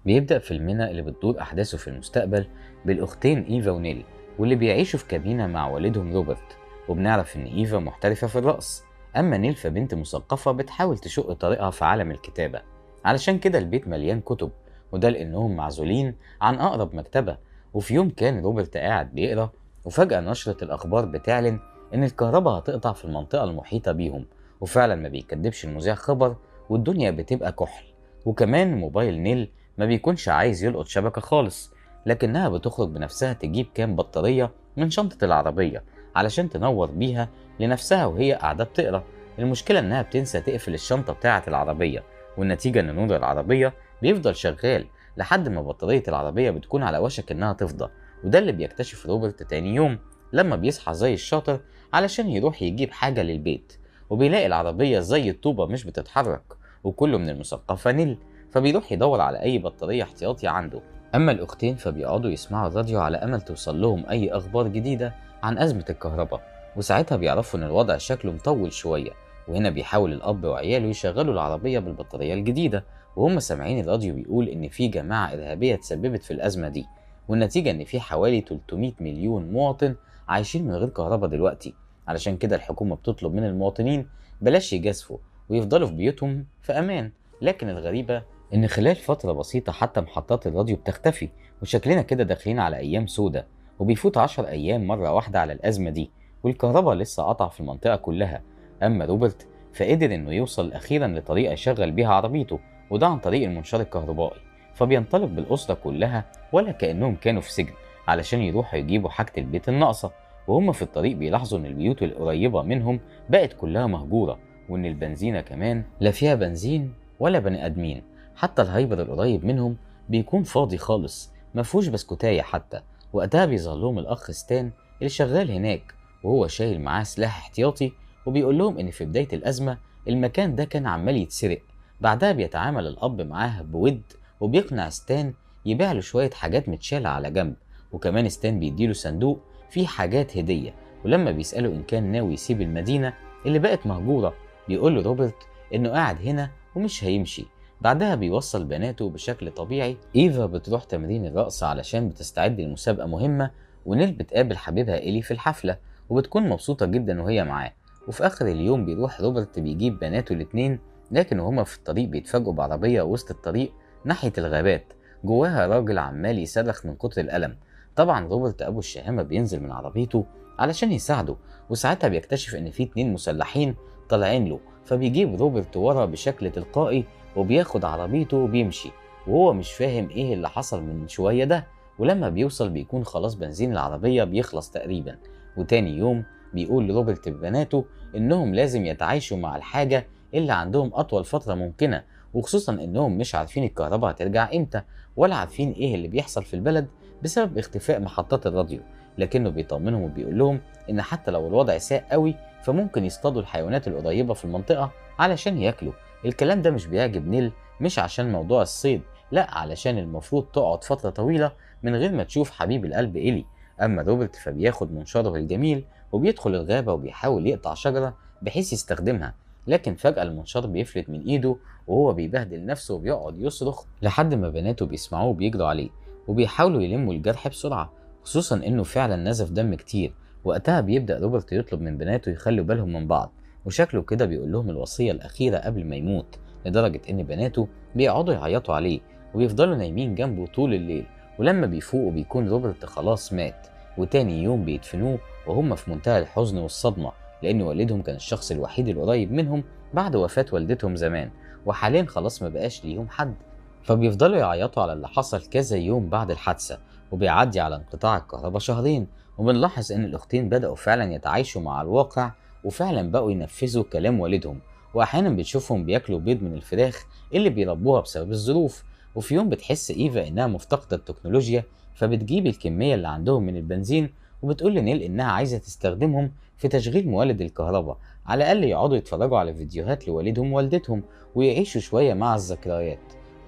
بيبدأ فيلمنا اللي بتدور أحداثه في المستقبل بالأختين إيفا ونيل، واللي بيعيشوا في كابينة مع والدهم روبرت. وبنعرف إن إيفا محترفة في الرقص، أما نيل فبنت مثقفة بتحاول تشق طريقها في عالم الكتابة. علشان كده البيت مليان كتب، وده لأنهم معزولين عن أقرب مكتبة. وفي يوم كان روبرت قاعد بيقرأ، وفجأة نشرة الأخبار بتعلن إن الكهرباء هتقطع في المنطقة المحيطة بيهم. وفعلا ما بيكدبش المذيع خبر، والدنيا بتبقى كحل. وكمان موبايل نيل ما بيكونش عايز يلقط شبكة خالص، لكنها بتخرج بنفسها تجيب كام بطارية من شنطة العربية علشان تنور بيها لنفسها وهي قاعدة بتقرا. المشكلة إنها بتنسى تقفل الشنطة بتاعة العربية، والنتيجة إن نور العربية بيفضل شغال لحد ما بطارية العربية بتكون على وشك إنها تفضى. وده اللي بيكتشف روبرت تاني يوم لما بيصحى زي الشاطر علشان يروح يجيب حاجة للبيت، وبيلاقي العربية زي الطوبة مش بتتحرك، وكله من المثقفة نيل. فبيروح يدور على أي بطارية احتياطي عنده. أما الأختين فبيقعدوا يسمعوا الراديو على أمل توصل لهم أي أخبار جديدة عن أزمة الكهرباء، وساعتها بيعرفوا إن الوضع شكله مطول شوية. وهنا بيحاول الأب وعياله يشغلوا العربية بالبطارية الجديدة، وهم سامعين الراديو بيقول إن في جماعة إرهابية تسببت في الأزمة دي، والنتيجة إن في حوالي 300 مليون مواطن عايشين من غير كهرباء دلوقتي. علشان كده الحكومة بتطلب من المواطنين بلاش يجازفوا ويفضلوا في بيوتهم في أمان. لكن الغريبة إن خلال فترة بسيطة حتى محطات الراديو بتختفي، وشكلنا كده داخلين على أيام سودة. وبيفوت 10 أيام مرة واحدة على الأزمة دي، والكهرباء لسه قطع في المنطقة كلها. أما روبرت فقدر إنه يوصل أخيرا لطريقة يشغل بيها عربيته، وده عن طريق المنشار الكهربائي. فبينطلق بالأسرة كلها ولا كأنهم كانوا في سجن علشان يروحوا يجيبوا حاجة البيت الناقصة. وهم في الطريق بيلاحظوا إن البيوت القريبة منهم بقت كلها مهجورة، وإن البنزينة كمان لا فيها بنزين ولا بني آدمين. حتى الهايبر القريب منهم بيكون فاضي خالص، مفهوش بسكوتاية حتى. وقتها بيظهر لهم الأخ ستان اللي شغال هناك، وهو شايل معاه سلاح احتياطي، وبيقول لهم إن في بداية الأزمة المكان ده كان عمال يتسرق. بعدها بيتعامل الأب معاه بود، وبيقنع ستان يبيع له شوية حاجات متشالة على جنب. وكمان ستان بيديله صندوق فيه حاجات هدية. ولما بيسأله إن كان ناوي يسيب المدينة اللي بقت مهجورة، بيقول له روبرت إنه قاعد هنا ومش هيمشي. بعدها بيوصل بناته بشكل طبيعي. إيفا بتروح تمرين الرقص علشان بتستعد لمسابقة مهمة، ونيل بتقابل حبيبها إيلي في الحفلة وبتكون مبسوطة جدا وهي معاه. وفي آخر اليوم بيروح روبرت بيجيب بناته الاتنين، لكن وهما في الطريق بيتفاجئوا بعربية وسط الطريق ناحية الغابات، جواها راجل عمال يصرخ من كتر الألم. طبعا روبرت أبو الشهامة بينزل من عربيته علشان يساعده، وساعتها بيكتشف إن في 2 مسلحين طالعين له. فبيجيب روبرت ورا بشكل تلقائي وبياخد عربيته وبيمشي، وهو مش فاهم ايه اللي حصل من شوية ده. ولما بيوصل بيكون خلاص بنزين العربية بيخلص تقريبا. وتاني يوم بيقول لروبرت لبناته انهم لازم يتعايشوا مع الحاجة اللي عندهم اطول فترة ممكنة، وخصوصا انهم مش عارفين الكهرباء هترجع امتى، ولا عارفين ايه اللي بيحصل في البلد بسبب اختفاء محطات الراديو. لكنه بيطمنهم وبيقول لهم ان حتى لو الوضع ساء قوي فممكن يصطادوا الحيوانات القريبة في المنطقة علشان ياكلوا. الكلام ده مش بيعجب نيل، مش عشان موضوع الصيد، لا علشان المفروض تقعد فترة طويلة من غير ما تشوف حبيب القلب إيلي. أما روبرت فبياخد منشاره الجميل وبيدخل الغابة وبيحاول يقطع شجرة بحيث يستخدمها، لكن فجأة المنشار بيفلت من إيده وهو بيبهدل نفسه وبيقعد يصرخ لحد ما بناته بيسمعوه وبيجروا عليه، وبيحاولوا يلموا الجرح بسرعة، خصوصا إنه فعلا نزف دم كتير. وقتها بيبدأ روبرت يطلب من بناته يخلوا بالهم من بعض، وشكله كده بيقول لهم الوصية الأخيرة قبل ما يموت، لدرجة إن بناته بيقعدوا يعيطوا عليه ويفضلوا نايمين جنبه طول الليل. ولما بيفوقوا بيكون روبرت خلاص مات، وتاني يوم بيدفنوه وهم في منتهى الحزن والصدمة، لأن والدهم كان الشخص الوحيد القريب منهم بعد وفاة والدتهم زمان، وحاليا خلاص ما بقاش ليهم حد. فبيفضلوا يعيطوا على اللي حصل كذا يوم بعد الحادثة. وبيعدي على انقطاع الكهرباء شهرين، وبنلاحظ إن الأختين بدأوا فعلا يتعايشوا مع الواقع، وفعلا بقوا ينفذوا كلام والدهم. واحيانا بتشوفهم بياكلوا بيض من الفراخ اللي بيربوها بسبب الظروف. وفي يوم بتحس ايفا انها مفتقده التكنولوجيا، فبتجيب الكميه اللي عندهم من البنزين وبتقول لنيل انها عايزه تستخدمهم في تشغيل مولد الكهرباء، على الاقل يقعدوا يتفرجوا على فيديوهات لوالدهم ووالدتهم ويعيشوا شويه مع الذكريات.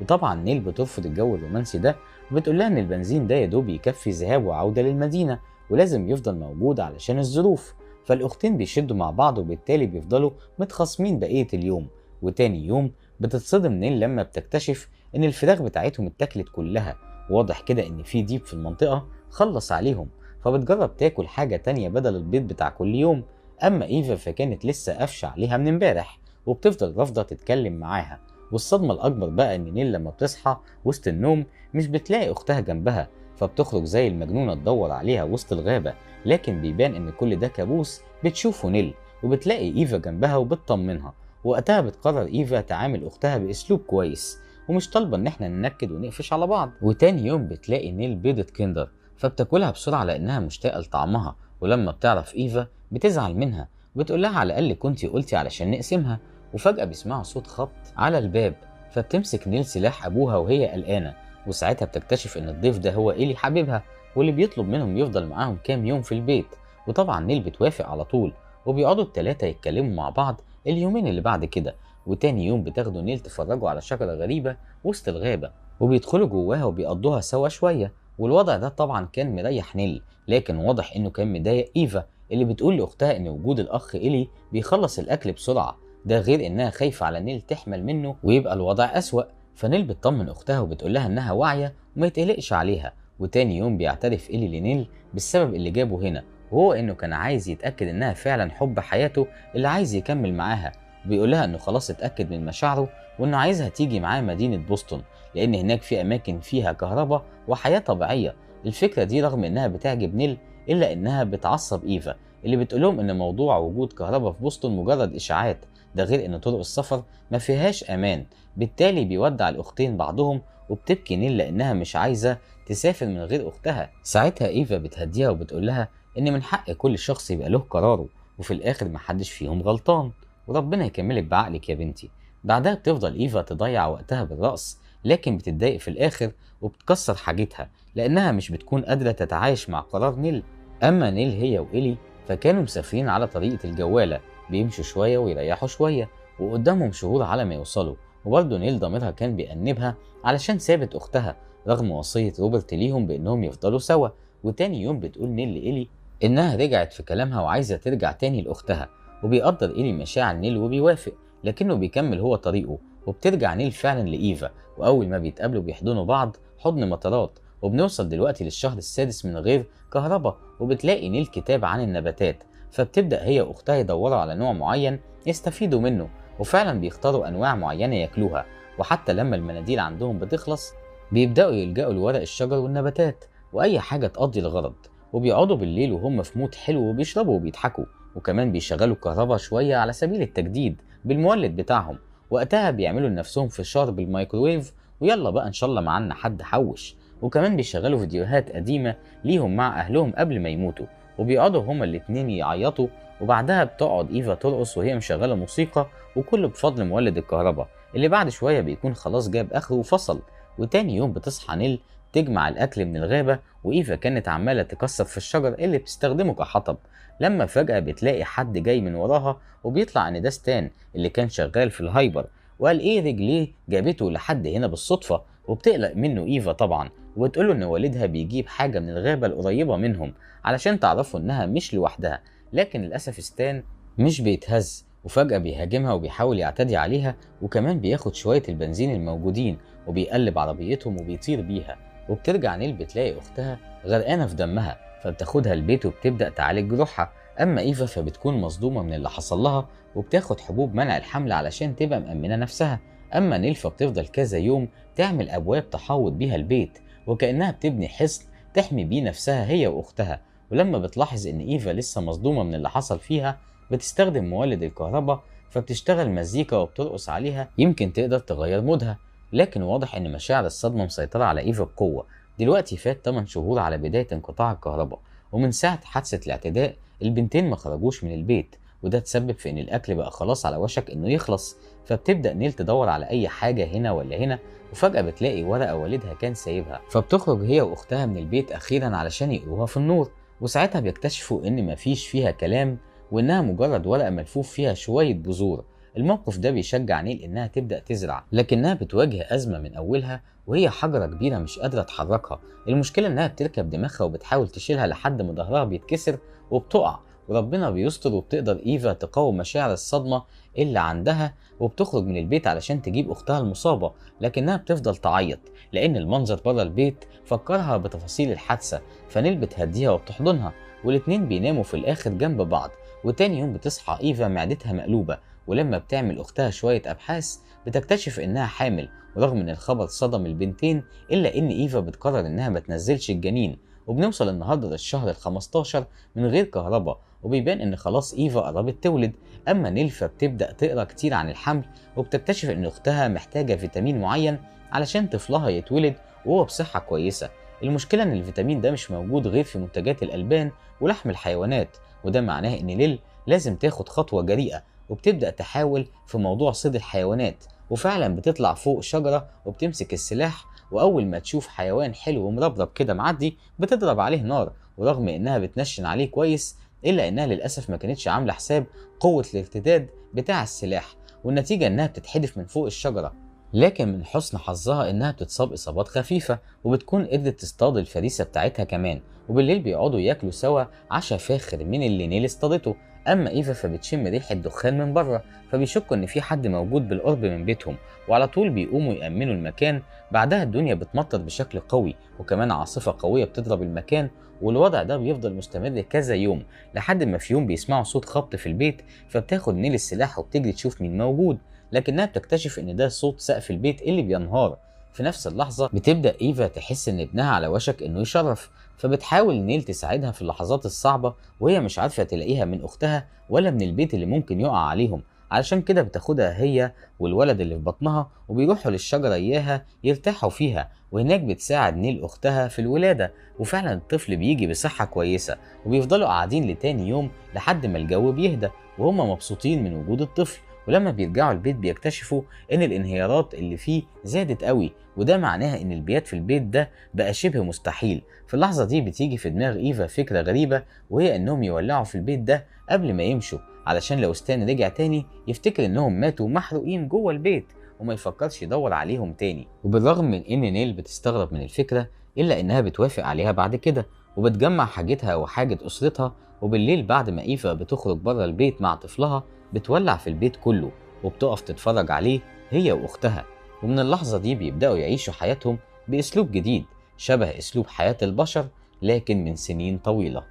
وطبعا نيل بترفض الجو الرومانسي ده، وبتقول لها ان البنزين ده يا دوب يكفي ذهاب وعوده للمدينه، ولازم يفضل موجود علشان الظروف. فالأختين بيشدوا مع بعض، وبالتالي بيفضلوا متخاصمين بقية اليوم. وتاني يوم بتتصدم نيل لما بتكتشف إن الفراخ بتاعتهم اتاكلت كلها، وواضح كده إن في ديب في المنطقة خلص عليهم، فبتجرب تاكل حاجة تانية بدل البيض بتاع كل يوم. أما إيفا فكانت لسه قافشة عليها من امبارح، وبتفضل رافضة تتكلم معاها. والصدمة الأكبر بقى إن نيل لما بتصحى وسط النوم مش بتلاقي أختها جنبها، فبتخرج زي المجنونة تدور عليها وسط الغابة، لكن بيبان إن كل ده كابوس بتشوفه نيل. وبتلاقي إيفا جنبها وبتطمنها. وقتها بتقرر إيفا تعامل أختها بأسلوب كويس، ومش طالبة إن احنا ننكد ونقفش على بعض. وتاني يوم بتلاقي نيل بيضة كندر، فبتاكلها بسرعة لأنها مشتاقة لطعمها. ولما بتعرف إيفا بتزعل منها، بتقول لها على الأقل كنتي قلتي علشان نقسمها. وفجأة بيسمعوا صوت خبط على الباب، فبتمسك نيل سلاح أبوها وهي قلقانة. وساعتها بتكتشف إن الضيف ده هو إيلي حبيبها، واللي بيطلب منهم يفضل معاهم كام يوم في البيت. وطبعا نيل بتوافق على طول، وبيقعدوا التلاتة يتكلموا مع بعض اليومين اللي بعد كده. وتاني يوم بتاخدوا نيل تفرجوا على شجرة غريبة وسط الغابة، وبيدخلوا جواها وبيقضوها سوا شوية. والوضع ده طبعا كان مريح نيل، لكن واضح إنه كان مضايق إيفا، اللي بتقول لأختها إن وجود الأخ إيلي بيخلص الأكل بسرعة. ده غير إنها خايفة على نيل تحمل منه ويبقى الوضع أسوأ. فنيل بتطمن أختها وبتقول لها إنها واعية وما يتقلقش عليها. وتاني يوم بيعترف إيلي لنيل بالسبب اللي جابه هنا، وهو إنه كان عايز يتأكد إنها فعلا حب حياته اللي عايز يكمل معاها. وبيقول لها إنه خلاص اتأكد من مشاعره، وإنه عايزها تيجي معاه مدينة بوسطن، لأن هناك في أماكن فيها كهرباء وحياة طبيعية. الفكرة دي رغم إنها بتعجب نيل، إلا إنها بتعصب إيفا، اللي بتقولهم إن موضوع وجود كهرباء في بوسطن مجرد إشاعات. ده غير إن طرق السفر ما فيهاش أمان. بالتالي بيودع الأختين بعضهم، وبتبكي نيل لأنها مش عايزة تسافر من غير أختها. ساعتها إيفا بتهديها وبتقول لها إن من حق كل شخص يبقى له قراره، وفي الآخر محدش فيهم غلطان، وربنا يكملك بعقلك يا بنتي. بعدها بتفضل إيفا تضيع وقتها بالرقص، لكن بتتضايق في الآخر وبتكسر حاجتها لأنها مش بتكون قادرة تتعايش مع قرار نيل. أما نيل هي وإيلي فكانوا مسافرين على طريقة الجوالة، بيمشوا شوية ويريحوا شوية، وقدامهم شهور على ما يوصلوا. وبرضه نيل ضميرها كان بيأنبها علشان سابت أختها رغم وصية روبرت ليهم بإنهم يفضلوا سوا. وتاني يوم بتقول نيل لإيلي إنها رجعت في كلامها وعايزة ترجع تاني لأختها، وبيقدر إيلي مشاعر نيل وبيوافق، لكنه بيكمل هو طريقه. وبترجع نيل فعلا لإيفا، وأول ما بيتقابلوا بيحضنوا بعض حضن مطارات. وبنوصل دلوقتي للشهر السادس من غير كهرباء، وبتلاقي نيل كتاب عن النباتات، فبتبدأ هي وأختها يدوروا على نوع معين يستفيدوا منه، وفعلا بيختاروا أنواع معينة ياكلوها. وحتى لما المناديل عندهم بتخلص بيبدأوا يلجأوا لورق الشجر والنباتات وأي حاجة تقضي الغرض. وبيقعدوا بالليل وهم في مود حلو وبيشربوا وبيضحكوا، وكمان بيشغلوا الكهرباء شوية على سبيل التجديد بالمولد بتاعهم. وقتها بيعملوا لنفسهم فشار بالميكروويف، ويلا بقى إن شاء الله معانا حد حوش. وكمان بيشغلوا فيديوهات قديمة ليهم مع أهلهم قبل ما يموتوا، وبيقعدوا هما الاتنين يعيطوا. وبعدها بتقعد إيفا ترقص وهي مشغلة موسيقى، وكله بفضل مولد الكهرباء اللي بعد شوية بيكون خلاص جاب آخره وفصل. وتاني يوم بتصحى نيل تجمع الأكل من الغابة، وإيفا كانت عمالة تكسر في الشجر اللي بتستخدمه كحطب، لما فجأة بتلاقي حد جاي من وراها، وبيطلع إن ده ستان اللي كان شغال في الهايبر. وقال إيه رجليه جابته لحد هنا بالصدفة. وبتقلق منه إيفا طبعا، وبتقوله إن والدها بيجيب حاجة من الغابة القريبة منهم علشان تعرفوا إنها مش لوحدها. لكن للأسف ستان مش بيتهز، وفجأة بيهاجمها وبيحاول يعتدي عليها، وكمان بياخد شوية البنزين الموجودين وبيقلب عربيتهم وبيطير بيها. وبترجع نيل بتلاقي أختها غرقانة في دمها، فبتاخدها البيت وبتبدأ تعالج جروحها. أما إيفا فبتكون مصدومة من اللي حصل لها، وبتاخد حبوب منع الحمل علشان تبقى مأمنة نفسها. أما نيل فبتفضل كذا يوم تعمل أبواب تحوط بيها البيت، وكأنها بتبني حصن تحمي بيه نفسها هي وأختها. ولما بتلاحظ إن إيفا لسه مصدومة من اللي حصل فيها، بتستخدم مولد الكهرباء، فبتشتغل مزيكا وبترقص عليها يمكن تقدر تغير مودها. لكن واضح إن مشاعر الصدمة مسيطرة على إيفا بقوة. دلوقتي فات 8 شهور على بداية انقطاع الكهرباء، ومن ساعة حادثة الاعتداء البنتين ما خرجوش من البيت، وده تسبب في إن الأكل بقى خلاص على وشك إنه يخلص. فبتبدأ نيل تدور على أي حاجة هنا ولا هنا، وفجأة بتلاقي ورقة والدها كان سايبها، فبتخرج هي وأختها من البيت أخيرا علشان يقروها في النور. وساعتها بيكتشفوا إن مفيش فيها كلام، وإنها مجرد ورقة ملفوف فيها شوية بذور. الموقف ده بيشجع نيل إنها تبدأ تزرع، لكنها بتواجه أزمة من أولها، وهي حجرة كبيرة مش قادرة تحركها. المشكلة إنها بتركب دماغها وبتحاول تشيلها لحد ما ظهرها بيتكسر وبتقع. وربنا بيستر وبتقدر إيفا تقاوم مشاعر الصدمة اللي عندها، وبتخرج من البيت علشان تجيب أختها المصابة، لكنها بتفضل تعيط لأن المنظر بره البيت فكرها بتفاصيل الحادثة. فنيل بتهديها وبتحضنها، والاتنين بيناموا في الآخر جنب بعض. وتاني يوم بتصحى إيفا معدتها مقلوبة، ولما بتعمل أختها شوية أبحاث بتكتشف إنها حامل. ورغم إن الخبر صدم البنتين إلا إن إيفا بتقرر إنها ما تنزلش الجنين. وبنوصل النهارده للشهر ال15 من غير كهرباء، وبيبان إن خلاص إيفا قربت تولد. أما نيلفا بتبدأ تقرا كتير عن الحمل، وبتكتشف إن أختها محتاجة فيتامين معين علشان طفلها يتولد وهو بصحة كويسة. المشكلة إن الفيتامين ده مش موجود غير في منتجات الألبان ولحم الحيوانات، وده معناه إن ليل لازم تاخد خطوة جريئة، وبتبدأ تحاول في موضوع صيد الحيوانات. وفعلا بتطلع فوق شجرة وبتمسك السلاح، وأول ما تشوف حيوان حلو ومربرب كده معدي بتضرب عليه نار. ورغم إنها بتنشن عليه كويس إلا إنها للأسف ما كانتش عاملة حساب قوة الارتداد بتاع السلاح، والنتيجة إنها بتتحدف من فوق الشجرة. لكن من حسن حظها إنها بتتصاب إصابات خفيفة، وبتكون قدرت تصطاد الفريسة بتاعتها كمان. وبالليل بيقعدوا ياكلوا سوا عشاء فاخر من اللي نيل اصطادته. أما إيفا فبتشم ريحة دخان من بره، فبيشكوا إن في حد موجود بالقرب من بيتهم، وعلى طول بيقوموا يأمنوا المكان. بعدها الدنيا بتمطر بشكل قوي، وكمان عاصفة قوية بتضرب المكان. والوضع ده بيفضل مستمر كذا يوم، لحد ما في يوم بيسمعوا صوت خبط في البيت. فبتاخد نيل السلاح وبتجري تشوف مين موجود، لكنها بتكتشف ان ده صوت سقف البيت اللي بينهار. في نفس اللحظة بتبدأ إيفا تحس ان ابنها على وشك انه يشرف، فبتحاول نيل تساعدها في اللحظات الصعبة، وهي مش عارفة تلاقيها من اختها ولا من البيت اللي ممكن يقع عليهم. علشان كده بتاخدها هي والولد اللي في بطنها، وبيروحوا للشجرة اياها يرتاحوا فيها. وهناك بتساعد نيل اختها في الولادة، وفعلا الطفل بيجي بصحة كويسة. وبيفضلوا قاعدين لتاني يوم لحد ما الجو بيهدى، وهم مبسوطين من وجود الطفل. ولما بيرجعوا البيت بيكتشفوا ان الانهيارات اللي فيه زادت قوي، وده معناها ان البيات في البيت ده بقى شبه مستحيل. في اللحظة دي بتيجي في دماغ إيفا فكرة غريبة، وهي انهم يولعوا في البيت ده قبل ما يمشوا، علشان لو ستان رجع تاني يفتكر انهم ماتوا محروقين جوه البيت وما يفكرش يدور عليهم تاني. وبالرغم من ان نيل بتستغرب من الفكرة الا انها بتوافق عليها بعد كده، وبتجمع حاجتها وحاجة اسرتها. وبالليل بعد ما إيفا بتخرج بره البيت مع طفلها بتولع في البيت كله، وبتقف تتفرج عليه هي واختها. ومن اللحظة دي بيبدأوا يعيشوا حياتهم بأسلوب جديد شبه أسلوب حياة البشر، لكن من سنين طويلة.